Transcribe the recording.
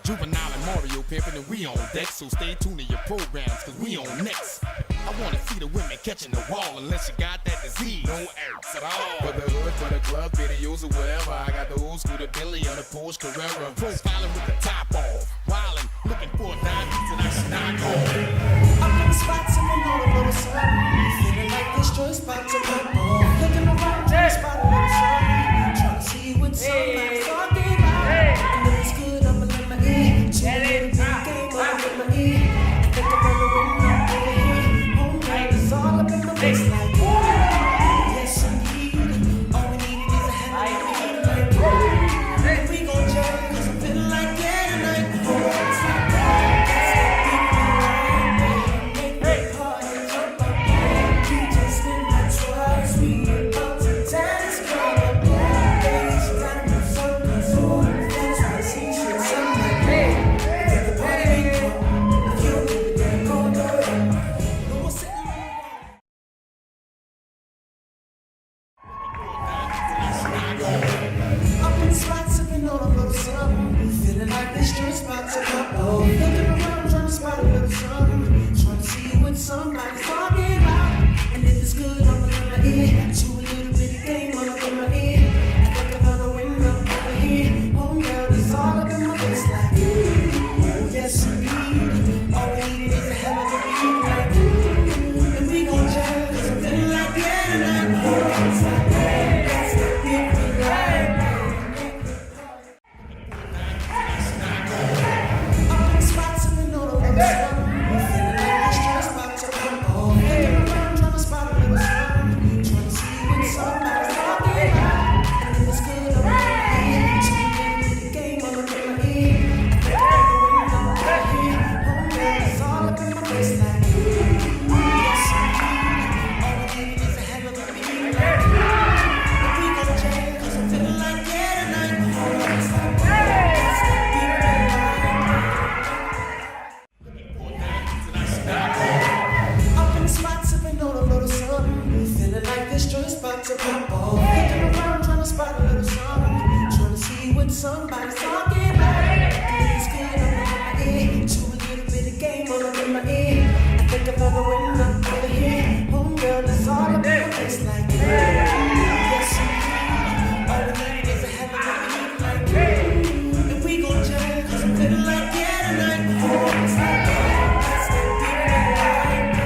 Juvenile and Mario pimpin' and we on deck, so stay tuned to your programs, cause we on next. I wanna see the women catching the wall, unless you got that disease. No errors at all. For the hood, for the club, videos or whatever, I got the old school, the Billy and the Porsche Carrera. Profiling with the top off, wildin', looking for a diamond and I should knock off. Up in the spots and we know a little something. Feeling like this joint's about to pop off. Looking around, trying to spot a little something. Trying to see what somebody's talking about. And if it's good, I'ma let my ear. Chill a little bit, game, I'ma let my ear. I think I'm gonna win up over here. Home run is all up in my face like yes, indeed. All we need is a hand like and we gon' jam, cause I'm feeling like yeah tonight. It's like that, that's that big line. Make the party jump up. We just spin that twice. We about to dance, girl. Bass, diamond, something, so that's why I see shit. Something like that. The party ain't come. If you don't give a damn, go do it. No more sitting around. Up in the spots, sipping on a little something. Feeling like this joint's about to pop off. Looking around, trying to spot a little something. Trying to see what somebody's talking about. And if it's good, I'ma let my ear. To a little bit of game, I'ma let my ear. I think I'm gonna win up over here. Oh girl, it's all up in my face like yes indeed. All we need is a hell of a beat like and we gon' jam, cause I'm feeling like yeah tonight. It's like that's the big line. Up in the spots and we know the way feeling like this joint's about to pop off. Looking around, trying to spot a little something. Trying to see what somebody's talking about. And if it's good, I'ma let my ear. To a little bit of game, I'ma let my ear. I think I'm gonna win up over here. Oh girl, it's all up in my face like yes indeed. All we need is a hell of a beat like and we gon' jam, cause I'm feeling like yeah tonight. It's like that's that big line. Up in the spot, sipping on a little something. Feeling like this joint's about to pop off. Looking around, trying to spot a little something. Trying to see what somebody's talking about. And if it's good, I'ma let my ear. To a little bit of game, I'ma let my ear. I think I'm gonna win up over here. Home girl, it's all up in my face like yes indeed. All we need is a hell of a beat like and we gon' jam, cause I'm feeling like yeah tonight. It's like that's that big line.